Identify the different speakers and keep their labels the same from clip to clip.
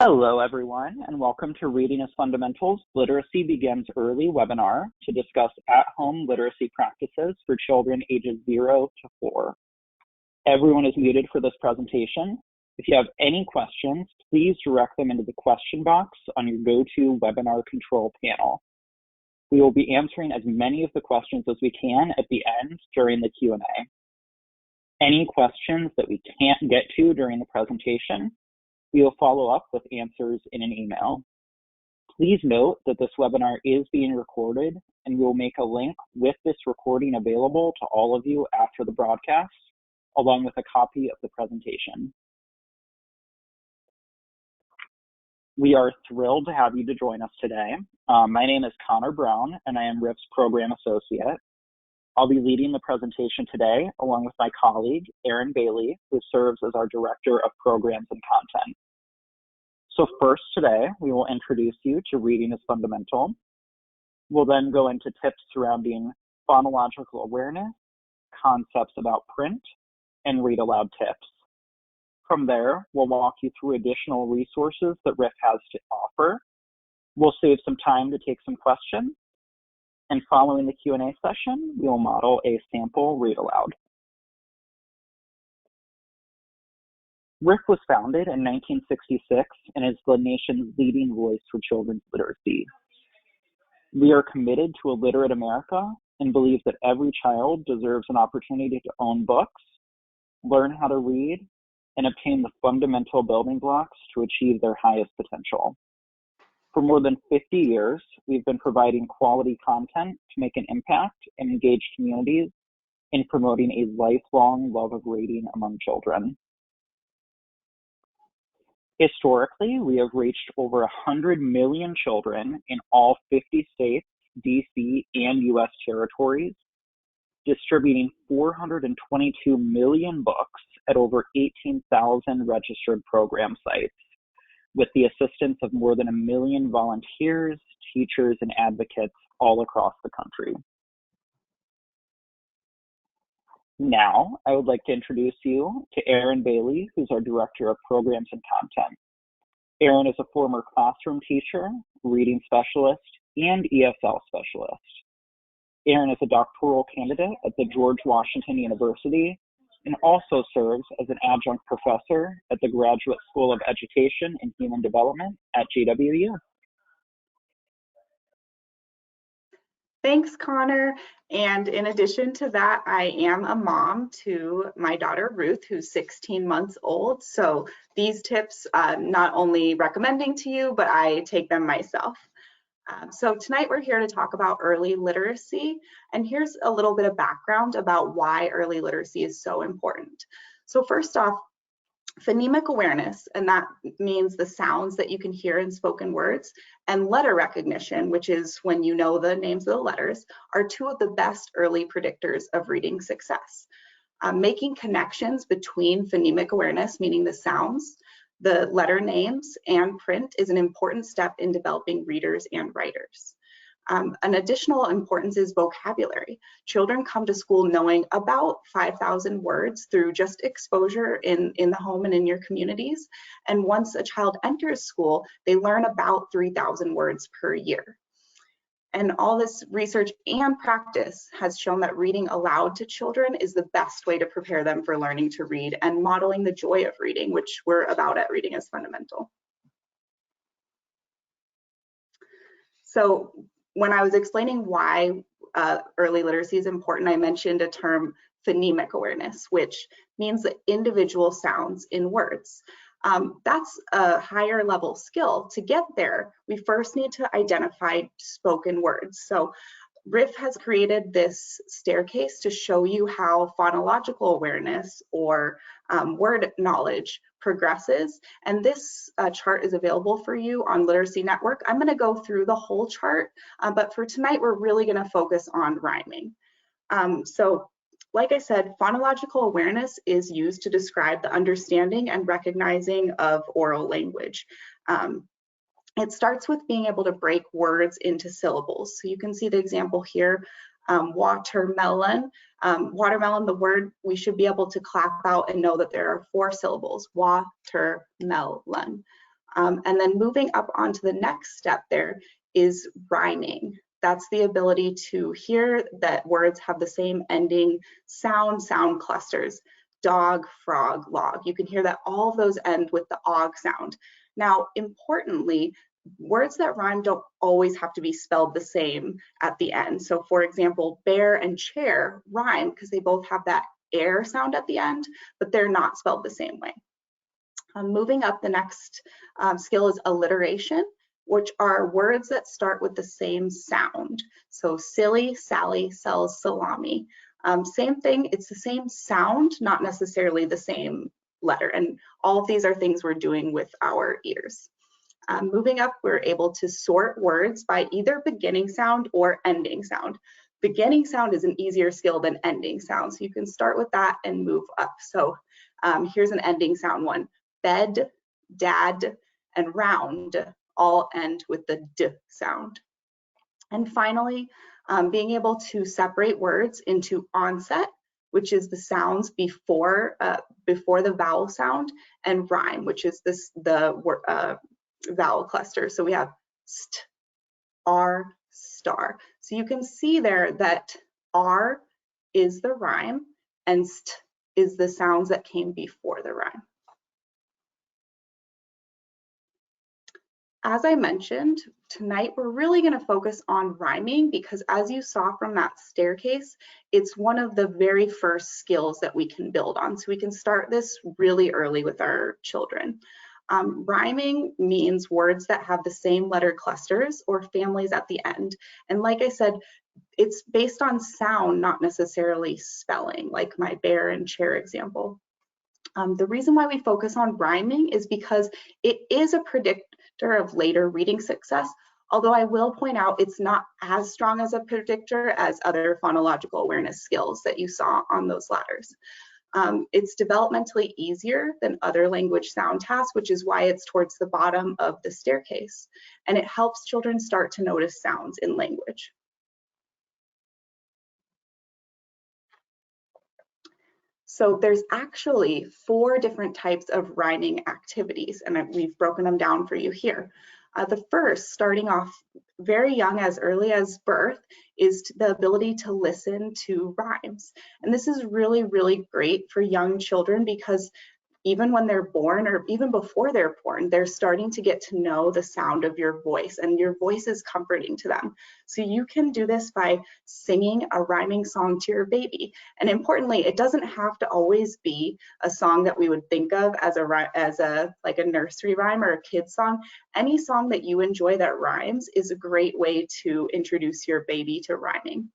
Speaker 1: Hello, everyone, and welcome to Reading as Fundamentals Literacy Begins Early webinar to discuss at-home literacy practices for children ages 0 to 4. Everyone is muted for this presentation. If you have any questions, please direct them into the question box on your GoToWebinar control panel. We will be answering as many of the questions as we can at the end during the Q&A. Any questions that we can't get to during the presentation, we will follow up with answers in an email. Please note that this webinar is being recorded, and we will make a link with this recording available to all of you after the broadcast, along with a copy of the presentation. We are thrilled to have you to join us today. My name is Connor Brown, and I am RIF's Program Associate. I'll be leading the presentation today, along with my colleague, Erin Bailey, who serves as our Director of Programs and Content. So first today, we will introduce you to Reading as Fundamental. We'll then go into tips surrounding phonological awareness, concepts about print, and read aloud tips. From there, we'll walk you through additional resources that RIF has to offer. We'll save some time to take some questions. And following the Q&A session, we will model a sample read aloud. RIF was founded in 1966 and is the nation's leading voice for children's literacy. We are committed to a literate America and believe that every child deserves an opportunity to own books, learn how to read, and obtain the fundamental building blocks to achieve their highest potential. For more than 50 years, we've been providing quality content to make an impact and engage communities in promoting a lifelong love of reading among children. Historically, we have reached over 100 million children in all 50 states, DC, and US territories, distributing 422 million books at over 18,000 registered program sites, with the assistance of more than 1 million volunteers, teachers, and advocates all across the country. Now, I would like to introduce you to Erin Bailey, who's our Director of Programs and Content. Erin is a former classroom teacher, reading specialist, and ESL specialist. Erin is a doctoral candidate at the George Washington University and also serves as an adjunct professor at the Graduate School of Education and Human Development at GWU.
Speaker 2: Thanks, Connor. And in addition to that, I am a mom to my daughter, Ruth, who's 16 months old. So these tips, not only recommending to you, but I take them myself. So tonight we're here to talk about early literacy. And here's a little bit of background about why early literacy is so important. So first off, phonemic awareness, and that means the sounds that you can hear in spoken words, and letter recognition, which is when you know the names of the letters, are two of the best early predictors of reading success. Making connections between phonemic awareness, meaning the sounds, the letter names, and print is an important step in developing readers and writers. An additional importance is vocabulary. Children come to school knowing about 5,000 words through just exposure in the home and in your communities. And once a child enters school, they learn about 3,000 words per year. And all this research and practice has shown that reading aloud to children is the best way to prepare them for learning to read and modeling the joy of reading, which we're about at Reading as Fundamental. So when I was explaining why early literacy is important, I mentioned a term, phonemic awareness, which means the individual sounds in words. That's a higher level skill. To get there, we first need to identify spoken words. So RIF has created this staircase to show you how phonological awareness or word knowledge progresses. And this chart is available for you on Literacy Network. I'm going to go through the whole chart, but for tonight, we're really going to focus on rhyming. So like I said, phonological awareness is used to describe the understanding and recognizing of oral language. It starts with being able to break words into syllables. So you can see the example here, watermelon. Watermelon, the word, we should be able to clap out and know that there are 4 syllables, watermelon. And then moving up onto the next step there is rhyming. That's the ability to hear that words have the same ending sound clusters: dog, frog, log. You can hear that all of those end with the og sound. Now, importantly, words that rhyme don't always have to be spelled the same at the end. So for example, bear and chair rhyme because they both have that air sound at the end, but they're not spelled the same way. Moving up, the next skill is alliteration, which are words that start with the same sound. So silly, Sally sells salami. Same thing, it's the same sound, not necessarily the same letter. And all of these are things we're doing with our ears. Moving up, we're able to sort words by either beginning sound or ending sound. Beginning sound is an easier skill than ending sound, so you can start with that and move up. So here's an ending sound one. Bed, dad, and round all end with the d sound. And finally, being able to separate words into onset, which is the sounds before the vowel sound, and rhyme, which is the vowel cluster. So we have st, r, star. So you can see there that r is the rhyme and st is the sounds that came before the rhyme. As I mentioned, tonight we're really going to focus on rhyming because, as you saw from that staircase, it's one of the very first skills that we can build on. So we can start this really early with our children. Rhyming means words that have the same letter clusters or families at the end. And like I said, it's based on sound, not necessarily spelling, like my bear and chair example. The reason why we focus on rhyming is because it is a predictor of later reading success, although I will point out it's not as strong as a predictor as other phonological awareness skills that you saw on those ladders. It's developmentally easier than other language sound tasks, which is why it's towards the bottom of the staircase, and it helps children start to notice sounds in language. So there's actually 4 different types of rhyming activities, and we've broken them down for you here. The first, starting off very young, as early as birth, is the ability to listen to rhymes. And this is really, really great for young children because even when they're born or even before they're born, they're starting to get to know the sound of your voice, and your voice is comforting to them. So you can do this by singing a rhyming song to your baby. And importantly, it doesn't have to always be a song that we would think of as like a nursery rhyme or a kid's song. Any song that you enjoy that rhymes is a great way to introduce your baby to rhyming.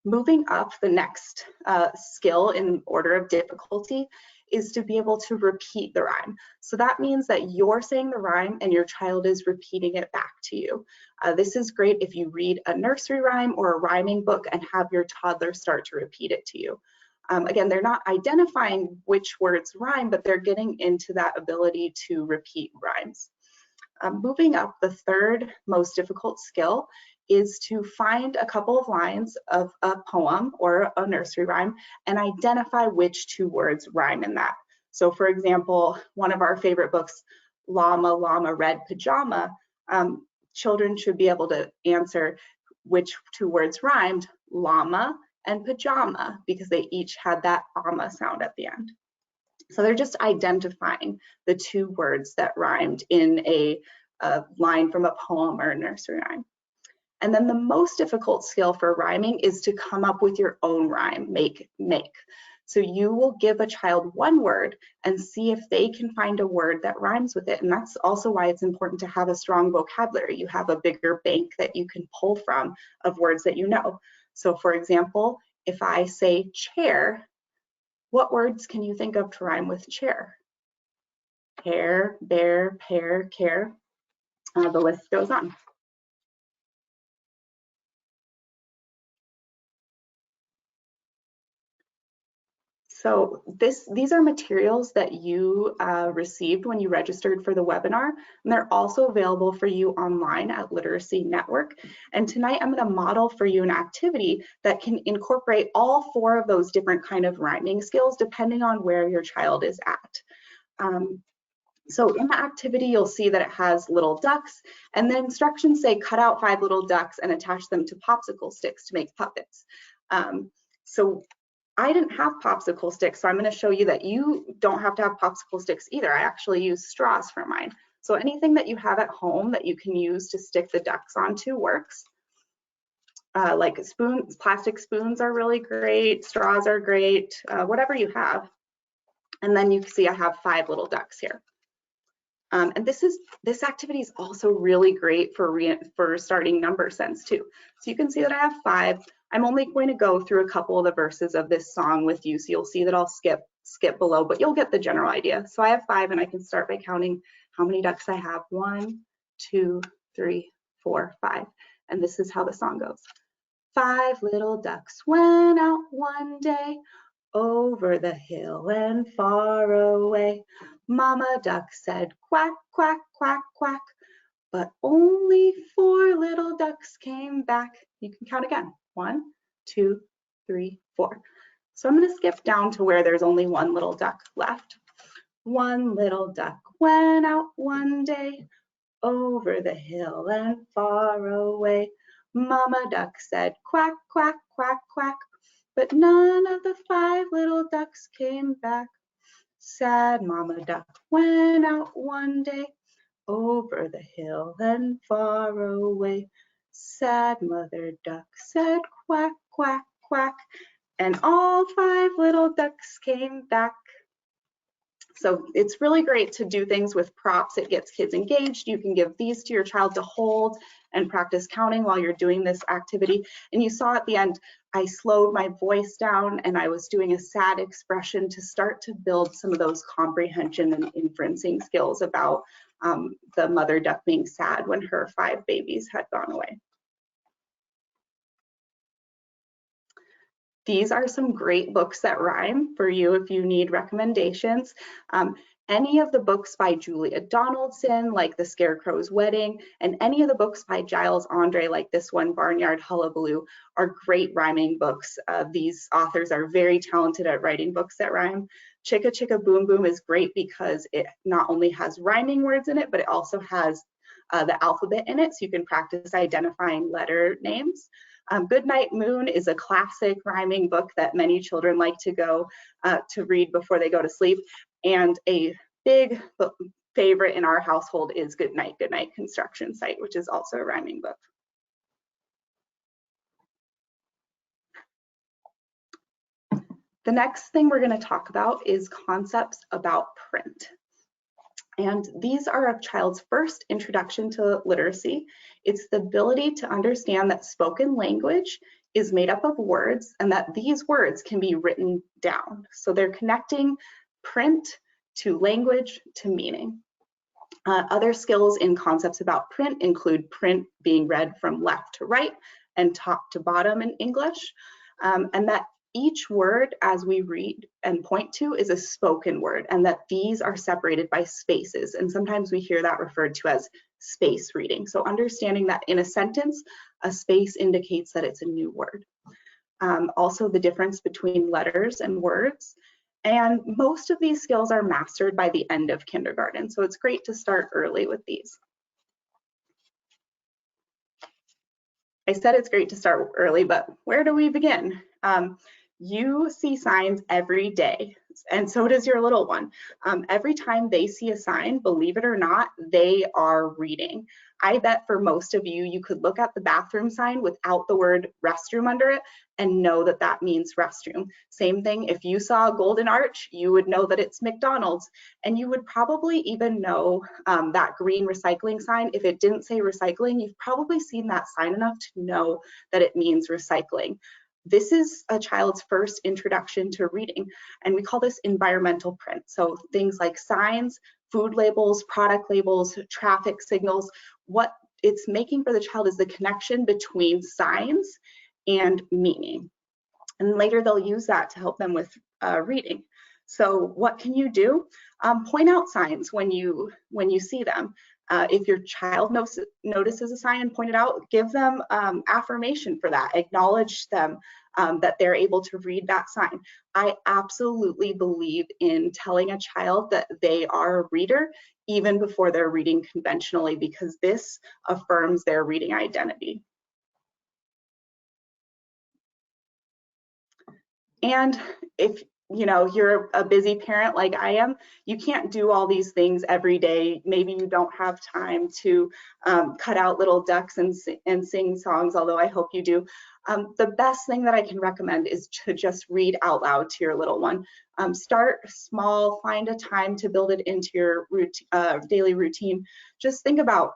Speaker 2: Moving up, the next skill in order of difficulty is to be able to repeat the rhyme. So that means that you're saying the rhyme and your child is repeating it back to you. This is great if you read a nursery rhyme or a rhyming book and have your toddler start to repeat it to you. Again, they're not identifying which words rhyme, but they're getting into that ability to repeat rhymes. Moving up, the third most difficult skill is to find a couple of lines of a poem or a nursery rhyme and identify which 2 words rhyme in that. So for example, one of our favorite books, Llama, Llama, Red Pajama, children should be able to answer which 2 words rhymed, llama and pajama, because they each had that ama sound at the end. So they're just identifying the 2 words that rhymed in a line from a poem or a nursery rhyme. And then the most difficult skill for rhyming is to come up with your own rhyme, make. So you will give a child one word and see if they can find a word that rhymes with it. And that's also why it's important to have a strong vocabulary. You have a bigger bank that you can pull from of words that you know. So for example, if I say chair, what words can you think of to rhyme with chair? Hair, bear, pear, care. The list goes on. So these are materials that you received when you registered for the webinar, and they're also available for you online at Literacy Network. And tonight I'm going to model for you an activity that can incorporate all 4 of those different kind of rhyming skills depending on where your child is at. So in the activity, you'll see that it has little ducks, and the instructions say cut out 5 little ducks and attach them to popsicle sticks to make puppets. So I didn't have popsicle sticks, so I'm going to show you that you don't have to have popsicle sticks either. I actually use straws for mine. So anything that you have at home that you can use to stick the ducks onto works. Like spoons, plastic spoons are really great, straws are great, whatever you have. And then you can see I have 5 little ducks here. And this activity is also really great for starting number sense too. So you can see that I have 5. I'm only going to go through a couple of the verses of this song with you, so you'll see that I'll skip below, but you'll get the general idea. So I have 5, and I can start by counting how many ducks I have. 1, 2, 3, 4, 5. And this is how the song goes. 5 little ducks went out one day, over the hill and far away. Mama duck said quack, quack, quack, quack, but only 4 little ducks came back. You can count again. 1, 2, 3, 4. So I'm going to skip down to where there's only 1 little duck left. 1 little duck went out one day, over the hill and far away. Mama duck said quack, quack, quack, quack, but none of the 5 little ducks came back. Sad Mama duck went out one day, over the hill and far away. Sad Mother duck said quack, quack, quack, and all 5 little ducks came back. So it's really great to do things with props. It gets kids engaged. You can give these to your child to hold and practice counting while you're doing this activity. And you saw at the end, I slowed my voice down and I was doing a sad expression to start to build some of those comprehension and inferencing skills about the mother duck being sad when her 5 babies had gone away. These are some great books that rhyme for you if you need recommendations. Any of the books by Julia Donaldson, like The Scarecrow's Wedding, and any of the books by Giles Andre, like this one, Barnyard Hullabaloo, are great rhyming books. These authors are very talented at writing books that rhyme. Chicka Chicka Boom Boom is great because it not only has rhyming words in it, but it also has the alphabet in it, so you can practice identifying letter names. Goodnight Moon is a classic rhyming book that many children like to go to read before they go to sleep. And a big favorite in our household is Goodnight, Goodnight Construction Site, which is also a rhyming book. The next thing we're going to talk about is concepts about print. And these are a child's first introduction to literacy. It's the ability to understand that spoken language is made up of words and that these words can be written down. So they're connecting print to language to meaning. Other skills in concepts about print include print being read from left to right and top to bottom in English, and that each word as we read and point to is a spoken word, and that these are separated by spaces. And sometimes we hear that referred to as space reading. So understanding that in a sentence, a space indicates that it's a new word. Also the difference between letters and words. And most of these skills are mastered by the end of kindergarten. So it's great to start early with these. I said it's great to start early, but where do we begin? You see signs every day, and so does your little one. Every time they see a sign, believe it or not, they are reading. I bet for most of you, you could look at the bathroom sign without the word restroom under it and know that that means restroom. Same thing, if you saw a golden arch, you would know that it's McDonald's, and you would probably even know that green recycling sign. If it didn't say recycling, you've probably seen that sign enough to know that it means recycling. This is a child's first introduction to reading, and we call this environmental print. So things like signs, food labels, product labels, traffic signals, what it's making for the child is the connection between signs and meaning. And later they'll use that to help them with reading. So what can you do? Point out signs when you see them. If your child notices a sign and point it out, give them affirmation for that. Acknowledge them that they're able to read that sign. I absolutely believe in telling a child that they are a reader even before they're reading conventionally, because this affirms their reading identity. And if you're a busy parent like I am, you can't do all these things every day. Maybe you don't have time to cut out little ducks and sing songs, although I hope you do. The best thing that I can recommend is to just read out loud to your little one. Start small, find a time to build it into your daily routine. Just think about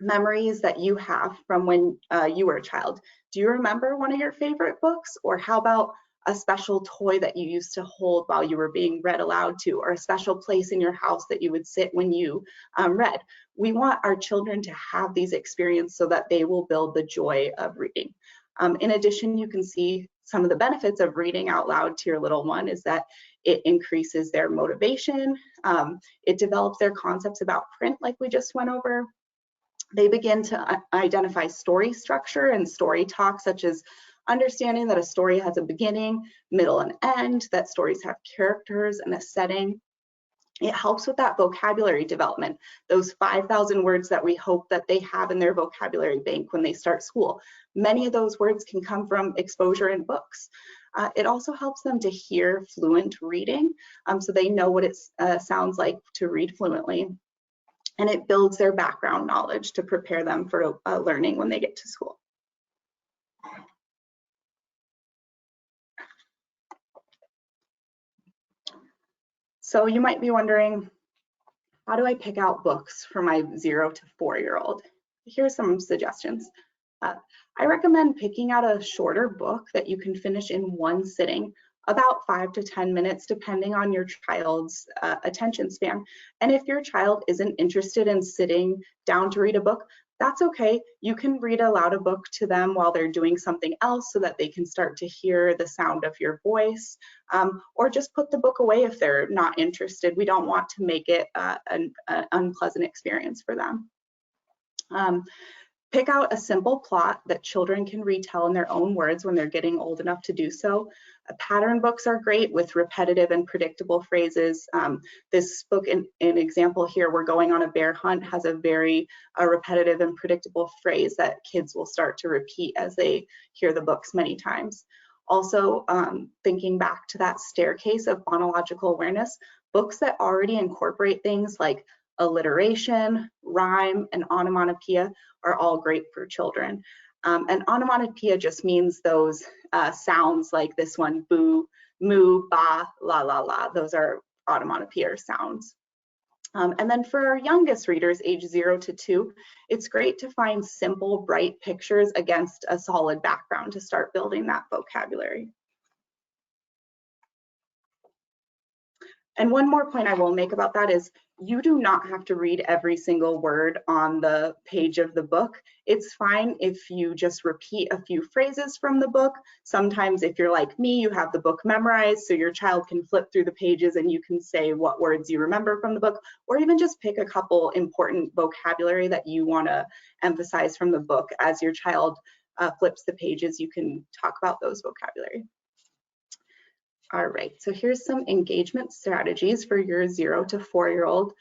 Speaker 2: memories that you have from when you were a child. Do you remember one of your favorite books? Or how about a special toy that you used to hold while you were being read aloud to, or a special place in your house that you would sit when you read? We want our children to have these experiences so that they will build the joy of reading. In addition, you can see some of the benefits of reading out loud to your little one is that it increases their motivation. It develops their concepts about print, like we just went over. They begin to identify story structure and story talk, such as understanding that a story has a beginning, middle, and end, that stories have characters and a setting. It helps with that vocabulary development, those 5,000 words that we hope that they have in their vocabulary bank when they start school. Many of those words can come from exposure in books. It also helps them to hear fluent reading, so they know what it sounds like to read fluently. And it builds their background knowledge to prepare them for learning when they get to school. So you might be wondering, how do I pick out books for my 0 to 4-year-old? Here's some suggestions. I recommend picking out a shorter book that you can finish in one sitting, about 5 to 10 minutes, depending on your child's attention span. And if your child isn't interested in sitting down to read a book, that's okay. You can read aloud a book to them while they're doing something else so that they can start to hear the sound of your voice, or just put the book away if they're not interested. We don't want to make it an unpleasant experience for them. Pick out a simple plot that children can retell in their own words when they're getting old enough to do so. Pattern books are great with repetitive and predictable phrases. This book, an example here, We're Going on a Bear Hunt, has a very repetitive and predictable phrase that kids will start to repeat as they hear the books many times. Also, thinking back to that staircase of phonological awareness, books that already incorporate things like alliteration, rhyme, and onomatopoeia are all great for children. And onomatopoeia just means those sounds like this one, boo, moo, ba, la, la, la. Those are onomatopoeia sounds. And then for our youngest readers, age 0 to 2, it's great to find simple, bright pictures against a solid background to start building that vocabulary. And one more point I will make about that is you do not have to read every single word on the page of the book. It's fine if you just repeat a few phrases from the book. Sometimes if you're like me, you have the book memorized, so your child can flip through the pages and you can say what words you remember from the book, or even just pick a couple important vocabulary that you want to emphasize from the book. As your child flips the pages, you can talk about those vocabulary. All right, so here's some engagement strategies for your 0 to 4-year-old.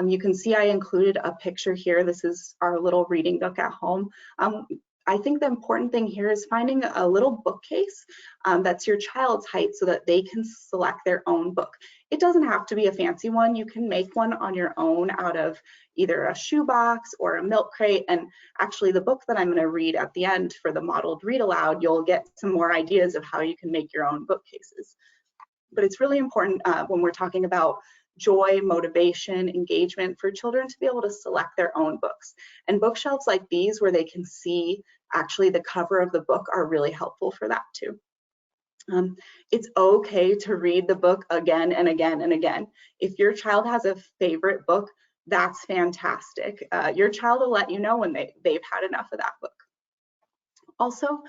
Speaker 2: You can see I included a picture here. This is our little reading book at home. I think the important thing here is finding a little bookcase that's your child's height so that they can select their own book. It doesn't have to be a fancy one. You can make one on your own out of either a shoebox or a milk crate. And actually the book that I'm going to read at the end for the modeled read aloud, you'll get some more ideas of how you can make your own bookcases. But it's really important when we're talking about joy, motivation, engagement, for children to be able to select their own books. And bookshelves like these where they can see actually the cover of the book are really helpful for that too. It's okay to read the book again and again and again. If your child has a favorite book, that's fantastic. Your child will let you know when they've had enough of that book. Also,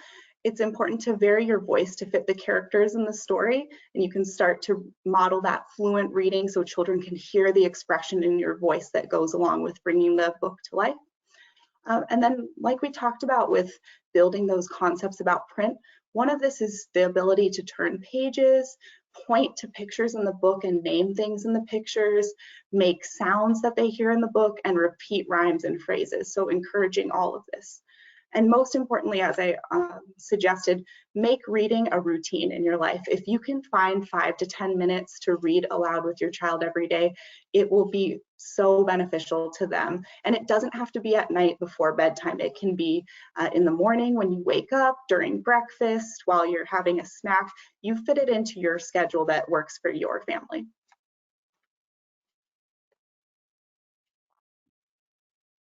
Speaker 2: it's important to vary your voice to fit the characters in the story, and you can start to model that fluent reading so children can hear the expression in your voice that goes along with bringing the book to life. And then, like we talked about with building those concepts about print, One of this is the ability to turn pages, point to pictures in the book and name things in the pictures, make sounds that they hear in the book, and repeat rhymes and phrases. So encouraging all of this. And most importantly, as I suggested, make reading a routine in your life. If you can find 5 to 10 minutes to read aloud with your child every day, it will be so beneficial to them. And it doesn't have to be at night before bedtime. It can be in the morning when you wake up, during breakfast, while you're having a snack. You fit it into your schedule that works for your family.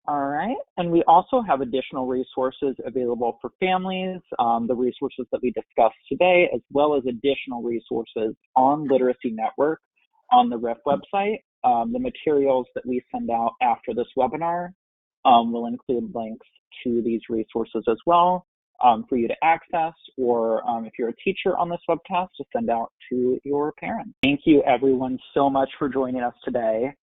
Speaker 1: All right, and we also have additional resources available for families, the resources that we discussed today, as well as additional resources on Literacy Network on the RIF website. The materials that we send out after this webinar will include links to these resources as well for you to access, or if you're a teacher on this webcast, to send out to your parents. Thank you everyone so much for joining us today.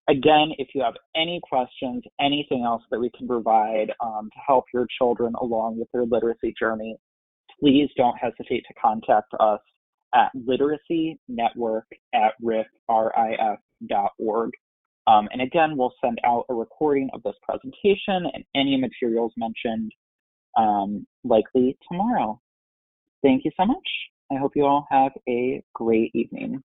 Speaker 1: Again, if you have any questions, anything else that we can provide to help your children along with their literacy journey, please don't hesitate to contact us at literacynetwork@rif.org. And again, we'll send out a recording of this presentation and any materials mentioned likely tomorrow. Thank you so much. I hope you all have a great evening.